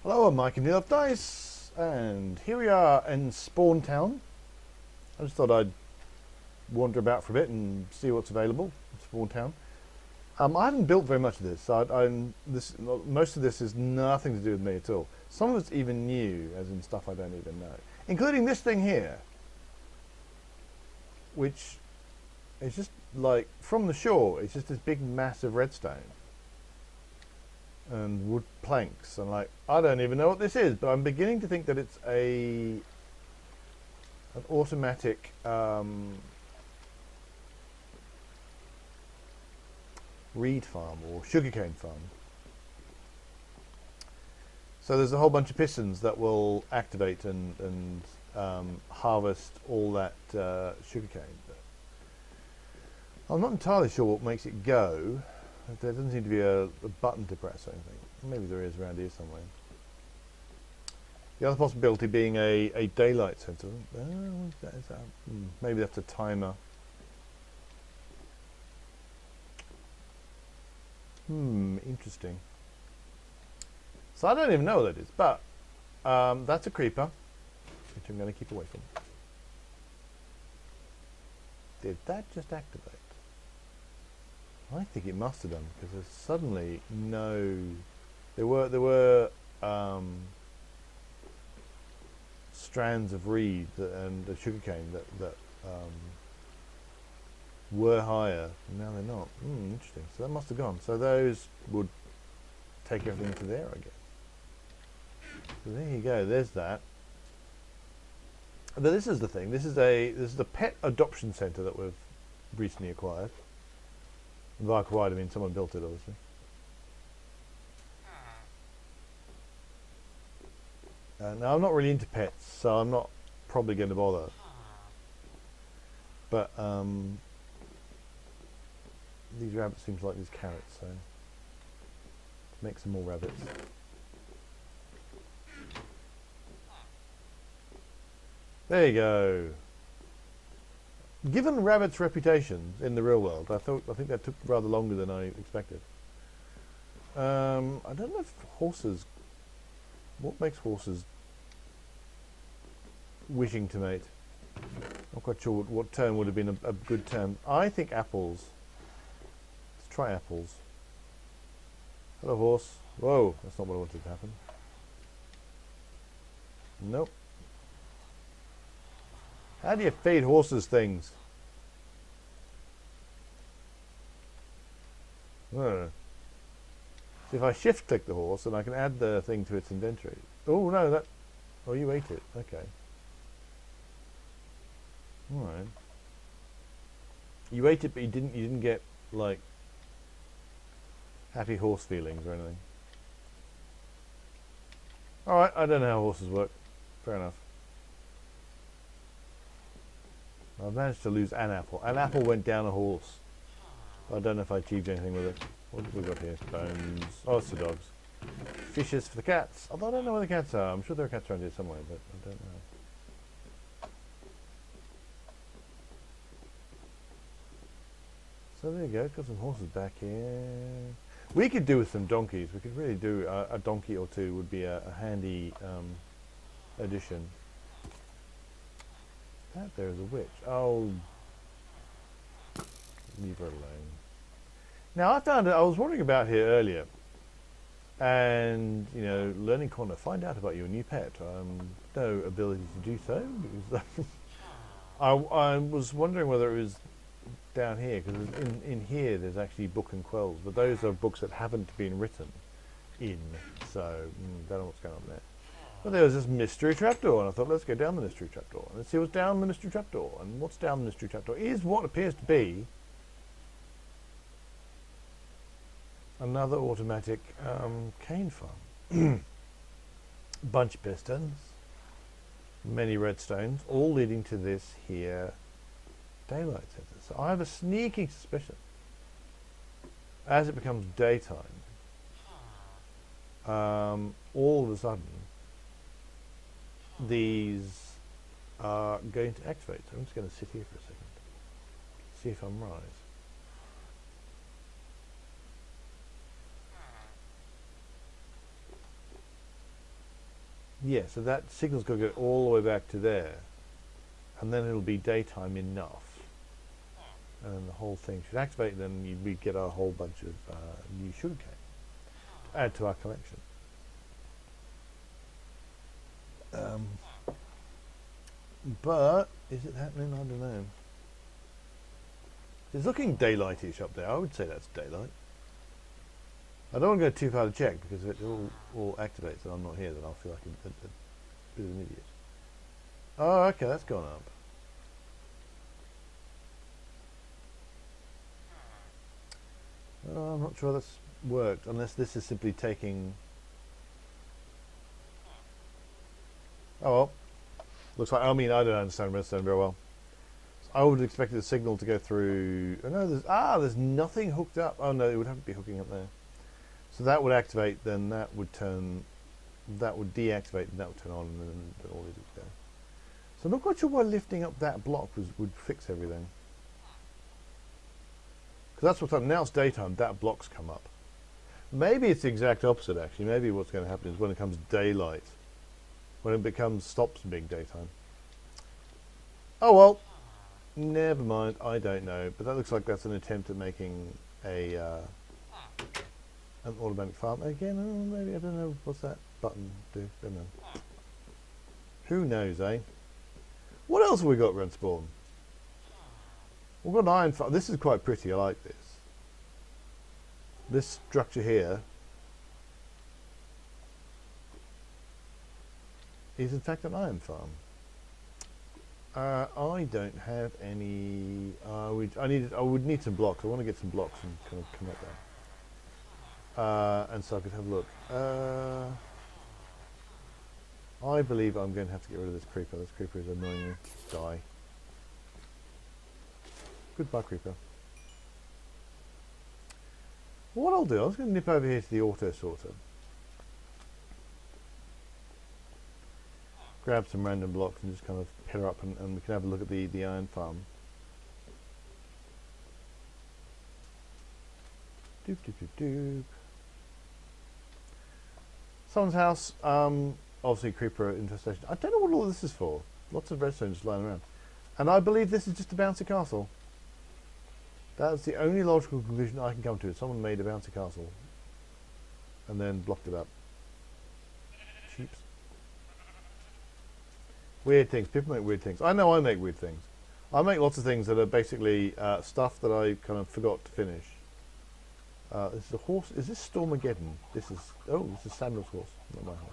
Hello, I'm Mike and Neil of Dice, and here we are in Spawn Town. I just thought I'd wander about for a bit and see what's available in Spawn Town. I haven't built very much of this, so most of this is nothing to do with me at all. Some of it's even new, as in stuff I don't even know, including this thing here, which is just like from the shore. It's just this big, massive redstone and wood planks, and like I don't even know what this is, but I'm beginning to think that it's an automatic reed farm or sugarcane farm. So there's a whole bunch of pistons that will activate and harvest all that sugarcane. I'm not entirely sure what makes it go. There doesn't seem to be a button to press or anything. Maybe there is around here somewhere. The other possibility being a daylight sensor. Is that? Maybe that's a timer. Interesting. So I don't even know what that is, but that's a creeper, which I'm going to keep away from. Did that just activate? I think it must have done, because there's suddenly no. There were strands of reed and the sugarcane that were higher, and now they're not. Interesting. So that must have gone. So those would take everything to there, I guess. So there you go. There's that. But this is the thing. This is the pet adoption centre that we've recently acquired. And by acquired, I mean someone built it, obviously. Now I'm not really into pets, so I'm not probably going to bother. But these rabbits seem to like these carrots, so make some more rabbits. There you go. Given rabbits' reputations in the real world, I think that took rather longer than I expected. I don't know if horses. What makes horses wishing to mate? Not quite sure what term would have been a good term. I think apples. Let's try apples. Hello, horse. Whoa, that's not what I wanted to happen. Nope. How do you feed horses things? See, if I shift click the horse, then I can add the thing to its inventory. Oh no, that. Oh, you ate it. Okay. All right. You ate it, but you didn't get like happy horse feelings or anything. All right. I don't know how horses work. Fair enough. I've managed to lose an apple. An apple went down a horse. I don't know if I achieved anything with it. What have we got here? Bones. Oh, it's the dogs. Fishes for the cats. Although I don't know where the cats are. I'm sure there are cats around here somewhere, but I don't know. So there you go. Got some horses back here. We could do with some donkeys. We could really do a donkey or two. Would be a handy addition. That there is a witch. Oh, leave her alone. Now I was wondering about here earlier, and learning corner. Find out about your new pet. No ability to do so. Because I was wondering whether it was down here, because in here there's actually book and quells, but those are books that haven't been written in. So don't know what's going on there. But there was this mystery trapdoor, and I thought, let's go down the mystery trapdoor. Let's see what's down the mystery trapdoor. And what's down the mystery trapdoor is what appears to be another automatic cane farm. Bunch of pistons, many redstones, all leading to this here daylight sensor. So I have a sneaking suspicion, as it becomes daytime, all of a sudden, these are going to activate. So I'm just going to sit here for a second, see if I'm right. Yeah, so that signal's got to go all the way back to there, and then it'll be daytime enough, and then the whole thing should activate. Then we get a whole bunch of new sugarcane to add to our collection. But is it happening? I don't know. It's looking daylightish up there. I would say that's daylight. I don't want to go too far to check, because if it all activates and I'm not here, then I'll feel like a bit of an idiot. Oh, okay, that's gone up. I'm not sure that's worked, unless this is simply taking... Oh well. Looks like, I mean, I don't understand redstone very well. I would have expected the signal to go through... Oh no, there's nothing hooked up. Oh no, it would have to be hooking up there. So that would activate, then that would turn... That would deactivate, and that would turn on, and then all these would go. So I'm not quite sure why lifting up that block would fix everything. Because that's what's happening. Now it's daytime, that block's come up. Maybe it's the exact opposite, actually. Maybe what's going to happen is when it comes daylight, when it stops being daytime. Oh well, never mind, I don't know. But that looks like that's an attempt at making an automatic farm. Again, maybe, I don't know, what's that button do? I don't know. Who knows, eh? What else have we got around spawn? We've got an iron farm. This is quite pretty, I like this. This structure here is in fact an iron farm. I don't have any... I would need some blocks. I want to get some blocks and kind of come up there. And so I could have a look. I believe I'm going to have to get rid of this creeper. This creeper is annoying me. Die. Goodbye, creeper. Well, what I'll do, I was going to nip over here to the auto sorter. Grab some random blocks and just kind of pitter up, and we can have a look at the iron farm. Doop doop doop doop. Someone's house. Obviously creeper infestation. I don't know what all this is for. Lots of redstone just lying around. And I believe this is just a bouncy castle. That's the only logical conclusion I can come to. Someone made a bouncy castle and then blocked it up. Sheeps. Weird things. People make weird things. I know I make weird things. I make lots of things that are basically stuff that I kind of forgot to finish. This is a horse. Is this Stormageddon? This is... Oh, this is Samuel's horse, not my horse.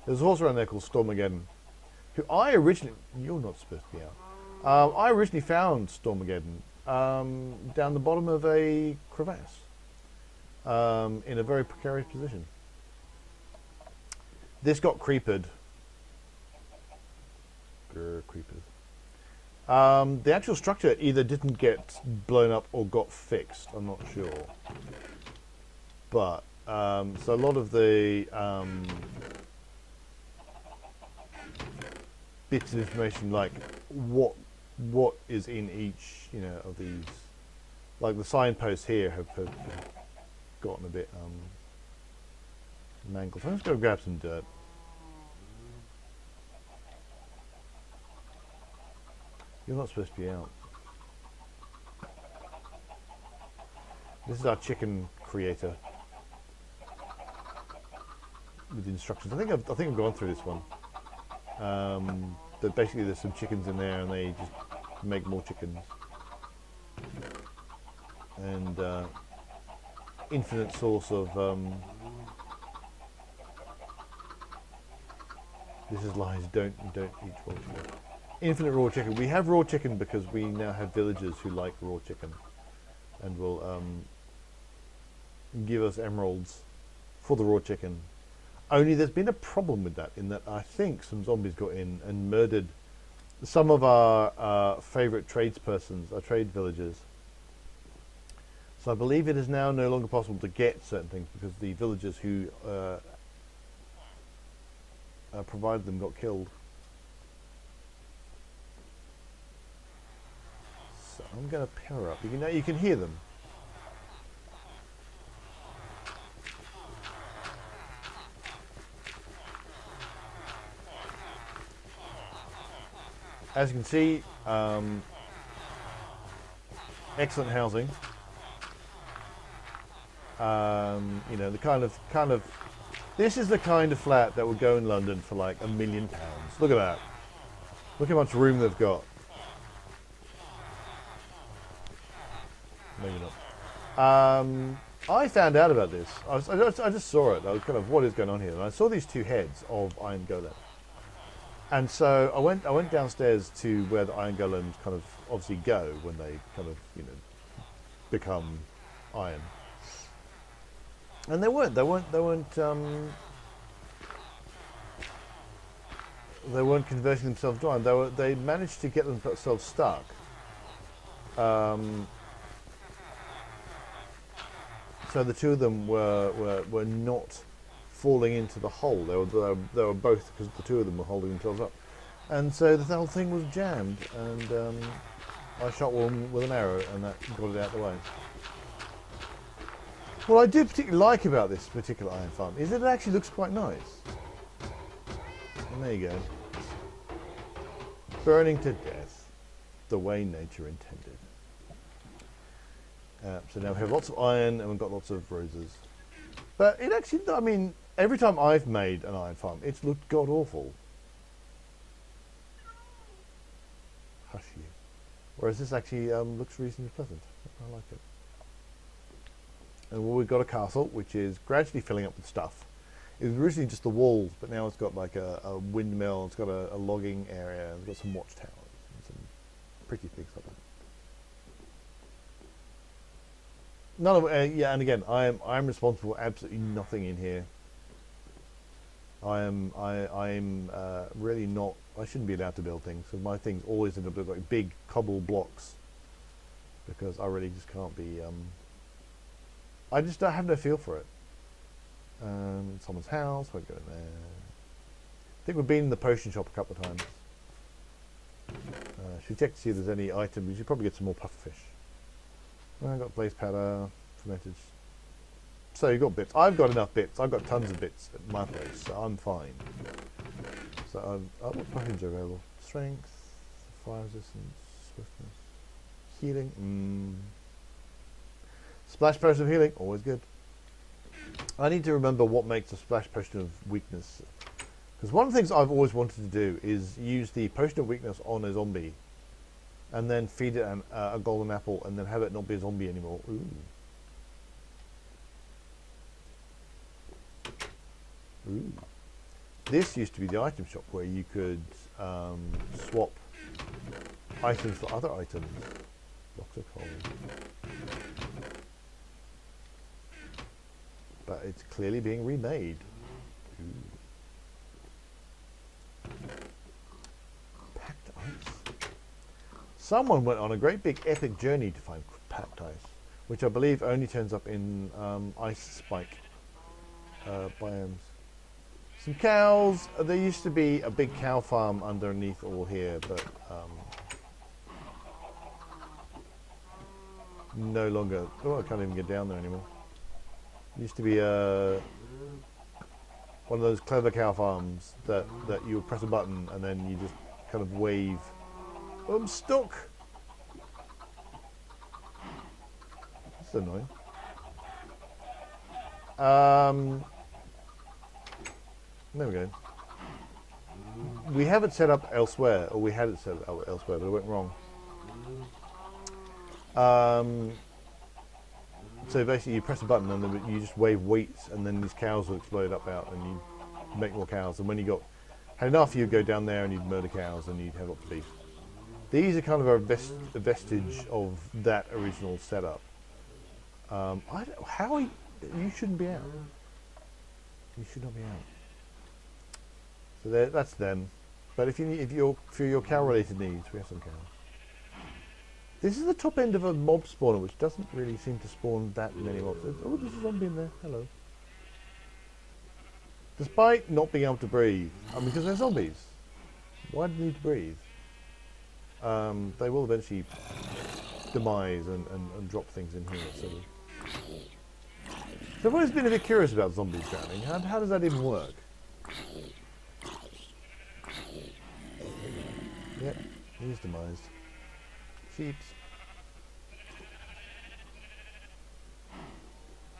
There's a horse around there called Stormageddon, who I originally... You're not supposed to be out. I originally found Stormageddon down the bottom of a crevasse in a very precarious position. This got creepered. Creepers. The actual structure either didn't get blown up or got fixed. I'm not sure. But so a lot of the bits of information, like what is in each, of these, like the signposts here have gotten a bit mangled. So I'm just going to grab some dirt. You're not supposed to be out. This is our chicken creator with instructions. I think I've gone through this one. But basically, there's some chickens in there, and they just make more chickens. And infinite source of this is lies. Don't eat raw chicken. Infinite raw chicken. We have raw chicken because we now have villagers who like raw chicken, and will give us emeralds for the raw chicken. Only there's been a problem with that, in that I think some zombies got in and murdered some of our favourite tradespersons, our trade villagers. So I believe it is now no longer possible to get certain things because the villagers who provided them got killed. So I'm going to power up. You can hear them. as you can see, excellent housing. You know, the kind of this is the kind of flat that would go in London for like £1 million. Look at that. Look how much room they've got. Maybe not. I found out about this. I just saw it. I was kind of, what is going on here? And I saw these two heads of iron golem. And so I went downstairs to where the iron golems kind of obviously go when they kind of, you know, become iron. And they weren't converting themselves to iron. They managed to get themselves stuck. So the two of them were not falling into the hole. They were both, because the two of them were holding themselves up, and so the whole thing was jammed. And I shot one with an arrow, and that got it out of the way. What I do particularly like about this particular iron farm is that it actually looks quite nice. And there you go, burning to death, the way nature intended. So now we have lots of iron and we've got lots of roses. But it actually, I mean, every time I've made an iron farm, it's looked god awful. Hush you. Whereas this actually looks reasonably pleasant. I like it. And we've got a castle which is gradually filling up with stuff. It was originally just the walls, but now it's got like a windmill, it's got a logging area, and it's got some watchtowers and some pretty things like that. None of yeah, and again, I'm responsible for absolutely nothing in here. I'm really not. I shouldn't be allowed to build things, because my things always end up with like big cobble blocks, because I really just can't be. I just don't have no feel for it. Someone's house, won't go in there. I think we've been in the potion shop a couple of times. Should check to see if there's any items. We should probably get some more pufferfish. I've got blaze powder, fermented. So you've got bits. I've got enough bits. I've got tons of bits at my place, so I'm fine. So what potions are available? Strength, fire resistance, swiftness, healing. Splash potion of healing, always good. I need to remember what makes a splash potion of weakness. Because one of the things I've always wanted to do is use the potion of weakness on a zombie, and then feed it a golden apple, and then have it not be a zombie anymore. Ooh. Ooh. This used to be the item shop where you could swap items for other items. Box of coal. But it's clearly being remade. Ooh. Packed ice. Someone went on a great big epic journey to find packed ice, which I believe only turns up in ice spike biomes. Some cows. There used to be a big cow farm underneath all here, but no longer. Oh, I can't even get down there anymore. Used to be one of those clever cow farms that you would press a button and then you just kind of wave. Oh, I'm stuck. That's annoying. There we go. We have it set up elsewhere, or we had it set up elsewhere, but it went wrong. So basically you press a button and then you just wave wheats, and then these cows will explode up out and you make more cows. And when you had enough, you'd go down there and you'd murder cows and you'd have lots of beef. These are kind of a vestige of that original setup. You shouldn't be out. You should not be out. So that's them. But for your cow related needs, we have some cows. This is the top end of a mob spawner, which doesn't really seem to spawn that many mobs. Oh, there's a zombie in there. Hello. Despite not being able to breathe, because they're zombies. Why do they need to breathe? They will eventually demise and drop things in here. So I've always been a bit curious about zombies drowning. How does that even work? Yep. He's demised. Sheeps.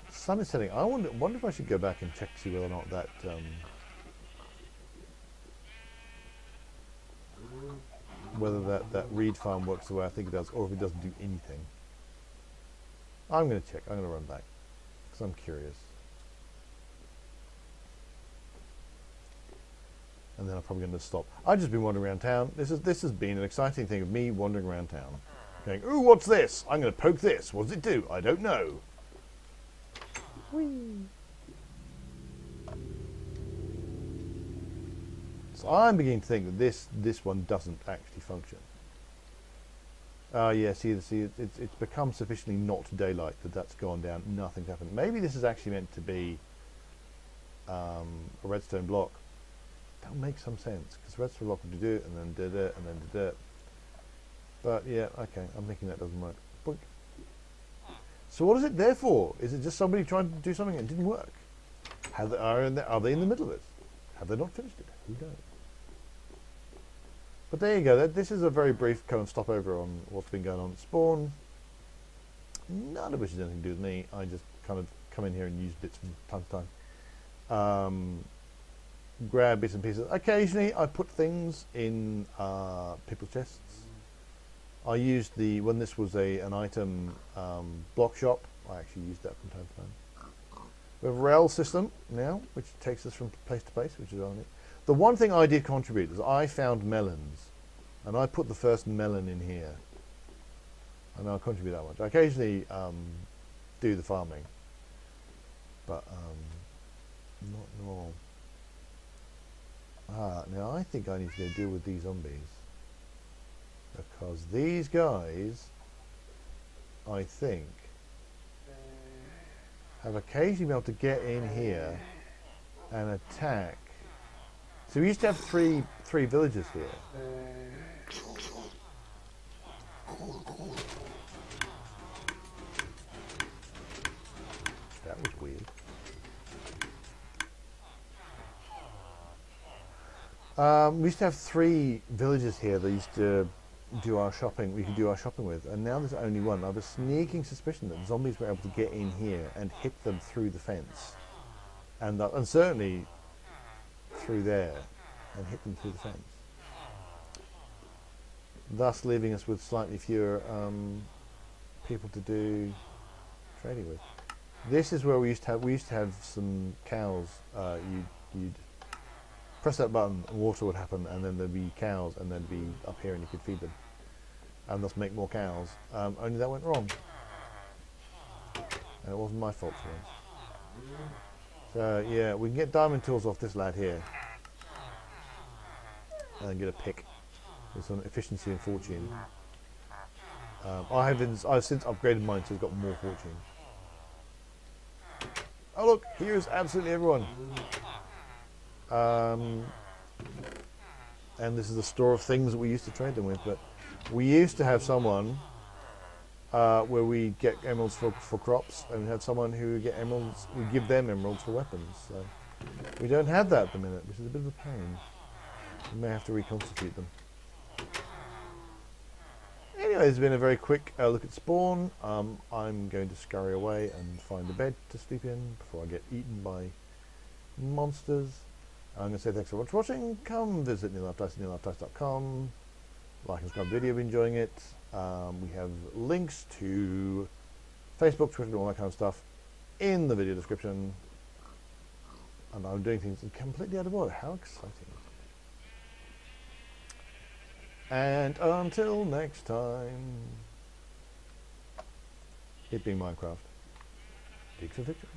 Sun is setting. I wonder if I should go back and check to see whether or not that whether that reed farm works the way I think it does, or if it doesn't do anything. I'm going to check. I'm going to run back because I'm curious. And then I'm probably going to stop. I've just been wandering around town. This has been an exciting thing of me wandering around town, going, "Ooh, what's this? I'm going to poke this. What does it do? I don't know." Whee. So I'm beginning to think that this one doesn't actually function. Yeah, see, it's become sufficiently not daylight that's gone down. Nothing's happened. Maybe this is actually meant to be a redstone block. That'll make some sense, because redstone block would do it, and then did it, and then did it. But yeah, okay, I'm thinking that doesn't work. Boink. So what is it there for? Is it just somebody trying to do something and it didn't work? Are they in the middle of it? Have they not finished it? Who knows? But there you go. This is a very brief kind of stopover on what's been going on at spawn. None of which has anything to do with me. I just kind of come in here and use bits from time to time. Grab bits and pieces. Occasionally I put things in people's chests. I used when this was an item block shop, I actually used that from time to time. We have a rail system now, which takes us from place to place, which is on it. The one thing I did contribute is I found melons, and I put the first melon in here. And I'll contribute that much. I occasionally do the farming, but not normal. Now I think I need to go deal with these zombies, because these guys, I think, have occasionally been able to get in here and attack. So we used to have three villages here. That was weird. We used to have 3 villages here that used to do our shopping. We could do our shopping with, and now there's only one. I have a sneaking suspicion that zombies were able to get in here and hit them through the fence, and certainly through there, and hit them through the fence. Thus, leaving us with slightly fewer people to do trading with. This is where we used to have some cows. You'd press that button, water would happen, and then there'd be cows, and they'd be up here, and you could feed them, and thus make more cows. Only that went wrong, and it wasn't my fault for once. So yeah, we can get diamond tools off this lad here, and get a pick with some efficiency and fortune. I've since upgraded mine, so it's got more fortune. Oh look, here's absolutely everyone. And this is the store of things that we used to trade them with, but we used to have someone where we get emeralds for crops, and we had someone who would get emeralds, we give them emeralds for weapons. So we don't have that at the minute, which is a bit of a pain. We may have to reconstitute them. Anyway, it's been a very quick look at spawn. I'm going to scurry away and find a bed to sleep in before I get eaten by monsters. I'm going to say thanks so much for watching. Come visit neillifedice at neillifedice.com. Like and subscribe to the video if you're enjoying it. We have links to Facebook, Twitter, and all that kind of stuff in the video description. And I'm doing things completely out of order. How exciting. And until next time, it being Minecraft, dig for victory.